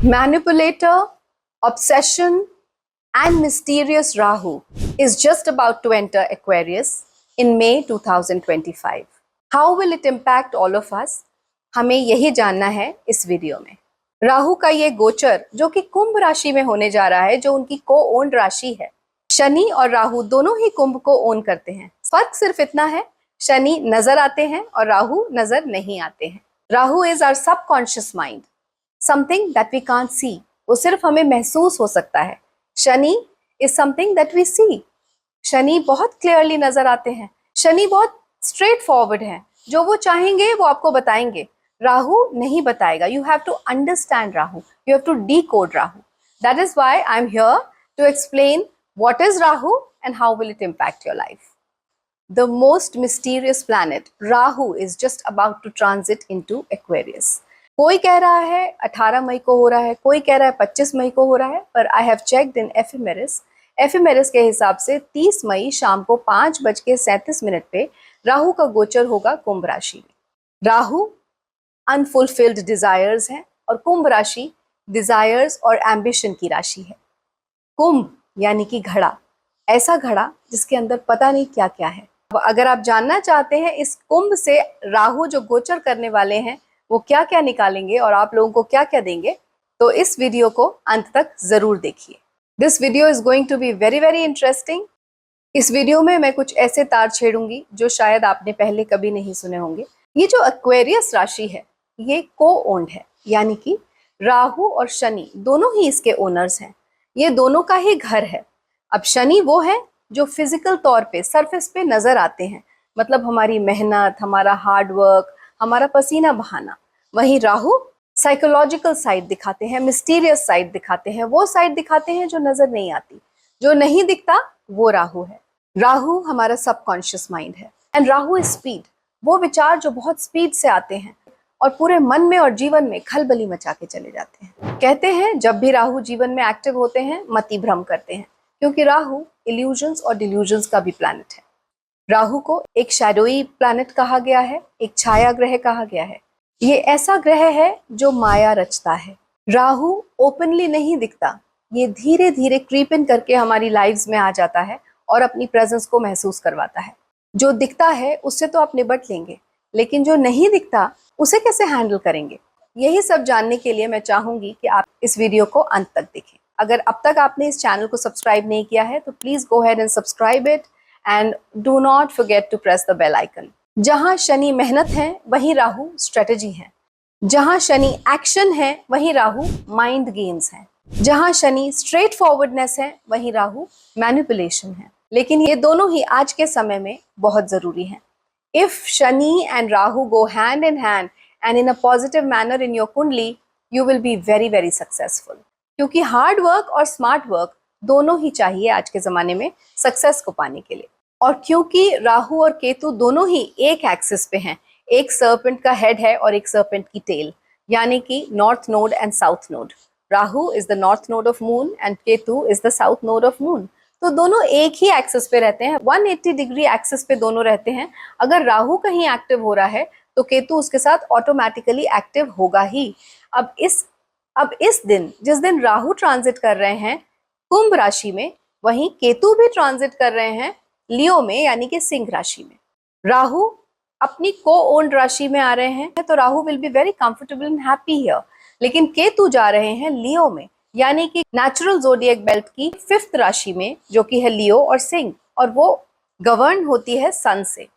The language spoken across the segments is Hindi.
Manipulator, obsession, and mysterious Rahu is just about to enter Aquarius in May 2025. How will it impact all of us? हमें यही जानना है इस वीडियो में। राहु का ये गोचर जो कि कुंभ राशि में होने जा रहा है, जो उनकी को ओन राशि है। शनि और राहु दोनों ही कुंभ को ओन करते हैं। फर्क सिर्फ इतना है, शनि नजर आते हैं और राहु नजर नहीं आते हैं। Rahu is our subconscious mind, something that we can't see. वो सिर्फ हमें महसूस हो सकता है। Shani is something that we see. Shani बहुत क्लियरली नजर आते हैं। शनि बहुत स्ट्रेट फॉरवर्ड है, जो वो चाहेंगे वो आपको बताएंगे। राहु नहीं बताएगा। You have to understand Rahu, you have to decode Rahu. That is why I am here to explain what is Rahu and how will it impact your life. The most mysterious planet, Rahu, is just about to transit into Aquarius. कोई कह रहा है 18 मई को हो रहा है, कोई कह रहा है 25 मई को हो रहा है, पर I have checked in Ephemeris. Ephemeris के हिसाब से 30 मई शाम को 5:37 पे राहु का गोचर होगा कुंभ राशि में। राहु अनफुलफिल्ड डिजायर्स है और कुंभ राशि डिजायर्स और एम्बिशन की राशि है। कुंभ यानी कि घड़ा, ऐसा घड़ा जिसके अंदर पता नहीं क्या क्या है। अगर आप जानना चाहते हैं इस कुंभ से राहु जो गोचर करने वाले हैं वो क्या क्या निकालेंगे और आप लोगों को क्या क्या देंगे, तो इस वीडियो को अंत तक जरूर देखिए। This video is going to be very very interesting. इस वीडियो में मैं कुछ ऐसे तार छेड़ूंगी जो शायद आपने पहले कभी नहीं सुने होंगे। ये जो एक्वेरियस राशि है ये को ओन्ड है, यानी कि राहु और शनि दोनों ही इसके ओनर्स हैं। ये दोनों का ही घर है। अब शनि वो है जो फिजिकल तौर पे सरफेस पे नजर आते हैं, मतलब हमारी मेहनत, हमारा हार्ड वर्क, हमारा पसीना बहाना। वहीं राहु साइकोलॉजिकल साइड दिखाते हैं, मिस्टीरियस साइड दिखाते हैं, वो साइड दिखाते हैं जो नजर नहीं आती। जो नहीं दिखता वो राहु है। राहु हमारा सबकॉन्शियस माइंड है एंड राहु इज स्पीड, वो विचार जो बहुत स्पीड से आते हैं और पूरे मन में और जीवन में खलबली मचा के चले जाते हैं। कहते हैं जब भी राहु जीवन में एक्टिव होते हैं मति भ्रम करते हैं, क्योंकि राहु इल्यूजन्स और डिल्यूजन्स का भी प्लैनेट है। राहु को एक शैडोई प्लैनेट कहा गया है, एक छाया ग्रह कहा गया है। ये ऐसा ग्रह है जो माया रचता है। राहु ओपनली नहीं दिखता, ये धीरे धीरे क्रीप इन करके हमारी लाइव्स में आ जाता है और अपनी प्रेजेंस को महसूस करवाता है। जो दिखता है उससे तो आप निपट लेंगे, लेकिन जो नहीं दिखता उसे कैसे हैंडल करेंगे? यही सब जानने के लिए मैं चाहूंगी कि आप इस वीडियो को अंत तक देखें। अगर अब तक आपने इस चैनल को सब्सक्राइब नहीं किया है तो please go ahead and subscribe it and do not forget to press the bell icon. जहां शनि मेहनत है वहीं राहु स्ट्रेटेजी है। जहां शनि एक्शन है वहीं राहु माइंड गेम्स है। जहां शनि स्ट्रेट फॉरवर्डनेस है वहीं राहु मैनिपुलेशन है। लेकिन ये दोनों ही आज के समय में बहुत जरूरी है। If Shani and Rahu go hand in hand and in a positive manner in your कुंडली, you will be very very successful. क्योंकि हार्ड वर्क और स्मार्ट वर्क दोनों ही चाहिए आज के जमाने में सक्सेस को पाने के लिए। और क्योंकि राहु और केतु दोनों ही एक एक्सिस पे हैं, एक सर्पेंट का हेड है और एक सर्पेंट की टेल, यानी कि north node and south node. Rahu is the north node of moon and Ketu is the south node of moon. तो दोनों एक ही एक्सिस पे रहते हैं, 180 डिग्री एक्सिस पे दोनों रहते हैं। अगर राहु कहीं एक्टिव हो रहा है तो केतु उसके साथ ऑटोमेटिकली एक्टिव होगा ही। अब इस दिन, जिस दिन राहु ट्रांजिट कर रहे हैं कुंभ राशि में, वहीं केतु भी ट्रांजिट कर रहे हैं लियो में, यानी कि सिंह राशि में। राहु अपनी को ओन राशि में आ रहे हैं तो Rahu will be very comfortable and happy here. लेकिन केतु जा रहे हैं लियो में, यानी कि नेचुरल जोडिएक बेल्ट की 5th राशि में, जो कि है लियो और सिंह, और वो गवर्न होती है सन से।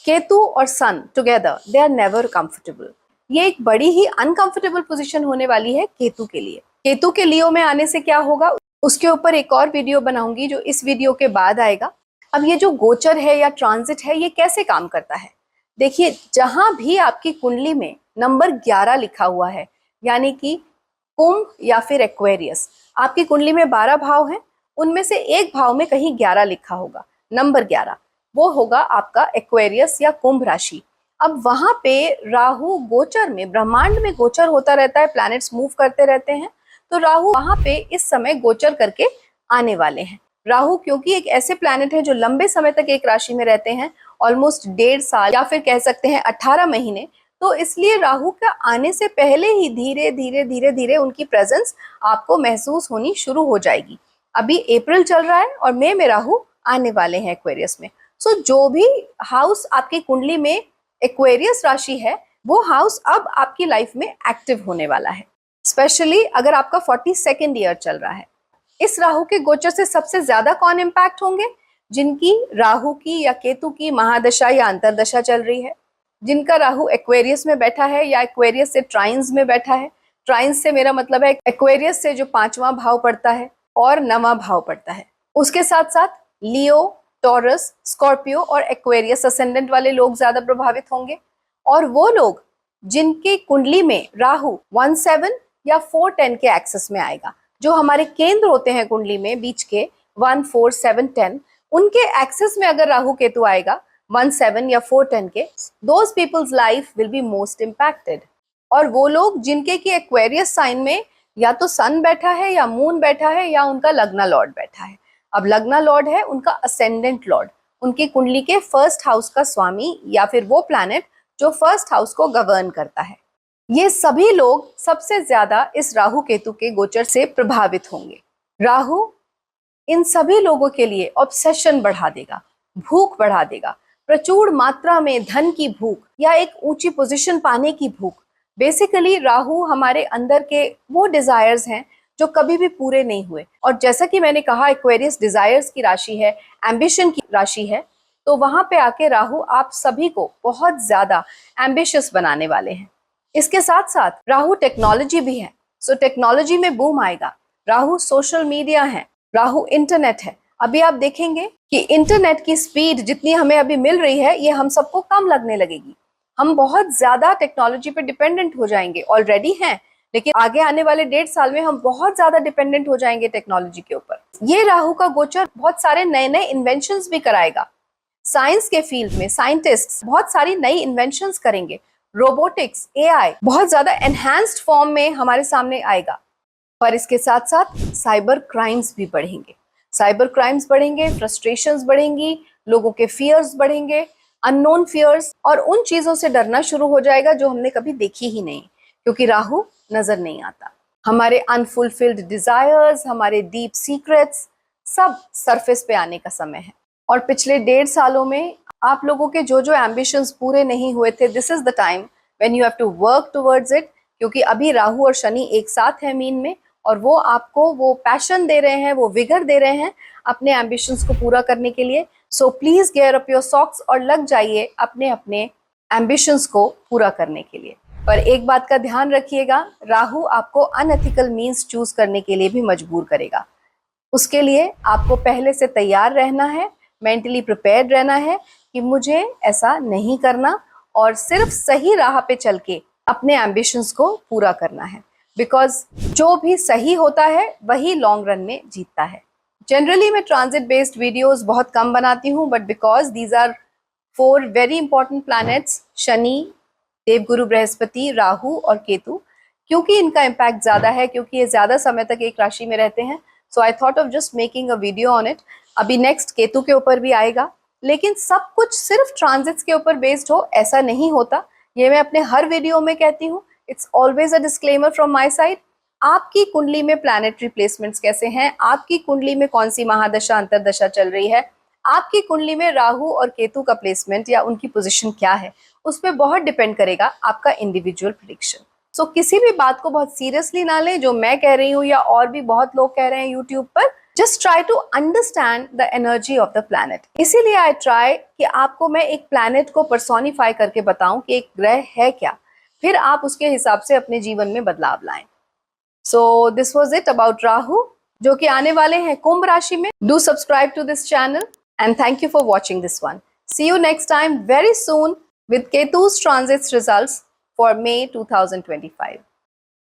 केतु और sun together they are never comfortable. ये एक बड़ी ही अनकंफर्टेबल पोजीशन होने वाली है केतु के लिए। केतु के लियो में आने से क्या होगा उसके ऊपर एक और वीडियो बनाऊंगी जो इस वीडियो के बाद आएगा। अब ये जो गोचर है या ट्रांजिट है ये कैसे काम करता है, देखिए। जहां भी आपकी कुंडली में नंबर 11 लिखा हुआ है, यानी कि कुंभ या फिर एक्वेरियस, आपकी कुंडली में 12 भाव हैं, उनमें से एक भाव में कहीं 11 लिखा होगा, नंबर 11, वो होगा आपका एक्वेरियस या कुंभ राशि। अब वहां पे राहु गोचर में, ब्रह्मांड में गोचर होता रहता है, प्लैनेट्स मूव करते रहते हैं, तो राहु वहां पे इस समय गोचर करके आने वाले हैं। राहु क्योंकि एक ऐसे प्लैनेट है जो लंबे समय तक एक राशि में रहते हैं, ऑलमोस्ट 1.5 साल या फिर कह सकते हैं 18 महीने, तो इसलिए राहु का आने से पहले ही धीरे धीरे धीरे धीरे उनकी प्रेजेंस आपको महसूस होनी शुरू हो जाएगी। अभी अप्रैल चल रहा है और मई में राहु आने वाले हैं एक्वेरियस में। सो जो भी हाउस आपकी कुंडली में एक्वेरियस राशि है वो हाउस अब आपकी लाइफ में एक्टिव होने वाला है, स्पेशली अगर आपका 42nd ईयर चल रहा है। इस राहु के गोचर से सबसे ज्यादा कौन इम्पैक्ट होंगे? जिनकी राहु की या केतु की महादशा या अंतरदशा चल रही है, जिनका राहु एक्वेरियस में बैठा है या एक्वेरियस से ट्राइन्स में बैठा है। ट्राइन्स से मेरा मतलब है एक्वेरियस से जो 5वां भाव पड़ता है और 9वां भाव पड़ता है। उसके साथ साथ लियो, टॉरस, स्कॉर्पियो और एक्वेरियस असेंडेंट वाले लोग ज्यादा प्रभावित होंगे। और वो लोग जिनकी कुंडली में राहु 17 या 4-10 के एक्सेस में आएगा, जो हमारे केंद्र होते हैं कुंडली में बीच के 1, 4, 7, 10, उनके एक्सेस में अगर राहु केतु आएगा 1, 7 या 4, 10 के, those people's life will be most impacted. और वो लोग जिनके की एक्वेरियस साइन में या तो सन बैठा है या मून बैठा है या उनका लग्ना लॉर्ड बैठा है। अब लग्ना लॉर्ड है उनका असेंडेंट लॉर्ड, उनकी कुंडली के फर्स्ट हाउस का स्वामी या फिर वो प्लैनेट जो फर्स्ट हाउस को गवर्न करता है। ये सभी लोग सबसे ज्यादा इस राहु केतु के गोचर से प्रभावित होंगे। राहु इन सभी लोगों के लिए ऑब्सेशन बढ़ा देगा, भूख बढ़ा देगा, प्रचुर मात्रा में धन की भूख या एक ऊंची पोजीशन पाने की भूख। बेसिकली राहु हमारे अंदर के वो डिजायर्स हैं जो कभी भी पूरे नहीं हुए। और जैसा कि मैंने कहा एक्वेरियस डिजायर्स की राशि है, एम्बिशन की राशि है, तो वहां पे आके राहु आप सभी को बहुत ज्यादा एम्बिशियस बनाने वाले हैं। इसके साथ साथ राहु टेक्नोलॉजी भी है, सो टेक्नोलॉजी में बूम आएगा। राहु सोशल मीडिया है, राहु इंटरनेट है। अभी आप देखेंगे कि इंटरनेट की स्पीड जितनी हमें अभी मिल रही है ये हम सबको कम लगने लगेगी। हम बहुत ज्यादा टेक्नोलॉजी पे डिपेंडेंट हो जाएंगे, ऑलरेडी हैं, लेकिन आगे आने वाले 1.5 साल में हम बहुत ज्यादा डिपेंडेंट हो जाएंगे टेक्नोलॉजी के ऊपर। ये राहु का गोचर बहुत सारे नए नए इन्वेंशंस भी कराएगा। साइंस के फील्ड में साइंटिस्ट बहुत सारी नई इन्वेंशंस करेंगे। रोबोटिक्स, एआई बहुत ज्यादा एनहांस्ड फॉर्म में हमारे सामने आएगा। पर इसके साथ साथ साइबर क्राइम्स भी बढ़ेंगे। साइबर क्राइम्स बढ़ेंगे, फ्रस्ट्रेशंस बढ़ेंगी, लोगों के फियर्स बढ़ेंगे, अननोन फियर्स, और उन चीजों से डरना शुरू हो जाएगा जो हमने कभी देखी ही नहीं, क्योंकि राहु नजर नहीं आता। हमारे अनफुलफिल्ड डिजायर्स, हमारे डीप सीक्रेट्स सब सरफेस पे आने का समय है। और पिछले 1.5 सालों में आप लोगों के जो जो एम्बिशंस पूरे नहीं हुए थे, this is the time when you have to work towards it, क्योंकि अभी राहु और शनि एक साथ है मीन में, और वो आपको वो पैशन दे रहे हैं, वो विगर दे रहे हैं अपने एम्बिशंस को पूरा करने के लिए। So please gear up your socks और लग जाइए अपने अपने एम्बिशंस को पूरा करने के लिए। पर एक बात का ध्यान रखिएगा, राहु आपको अनएथिकल मीन्स चूज करने के लिए भी मजबूर करेगा। उसके लिए आपको पहले से तैयार रहना है, मेंटली प्रिपेयर्ड रहना है कि मुझे ऐसा नहीं करना और सिर्फ सही राह पे चल के अपने एम्बिशंस को पूरा करना है। बिकॉज जो भी सही होता है वही लॉन्ग रन में जीतता है। जनरली मैं ट्रांजिट बेस्ड वीडियोस बहुत कम बनाती हूँ, but because these are 4 very important planets, Shani, Devguru Brihaspati, Rahu और केतु, क्योंकि इनका इम्पैक्ट ज्यादा है, क्योंकि ये ज्यादा समय तक एक राशि में रहते हैं, so I thought of just making a video on it. अभी नेक्स्ट केतु के ऊपर भी आएगा, लेकिन सब कुछ सिर्फ ट्रांजिट्स के ऊपर बेस्ड हो ऐसा नहीं होता। ये मैं अपने हर वीडियो में कहती हूँ। It's always a disclaimer from my side. आपकी कुंडली में प्लैनेटरी प्लेसमेंट्स कैसे हैं, आपकी कुंडली में कौन सी महादशा अंतरदशा चल रही है, आपकी कुंडली में राहु और केतु का प्लेसमेंट या उनकी पोजीशन क्या है, उस पर बहुत डिपेंड करेगा आपका इंडिविजुअल प्रेडिक्शन। सो किसी भी बात को बहुत सीरियसली ना लें जो मैं कह रही हूँ या और भी बहुत लोग कह रहे हैं यूट्यूब पर। Just try to understand the energy of the planet. इसीलिए आई ट्राई कि आपको मैं एक प्लैनेट को पर्सोनिफाई करके बताऊं कि एक ग्रह है क्या, फिर आप उसके हिसाब से अपने जीवन में बदलाव लाएं। So this was it about Rahu, जो कि आने वाले हैं कुंभ राशि में। Do subscribe to this channel and thank you for watching this one. See you next time very soon with Ketu's transits results for May 2025.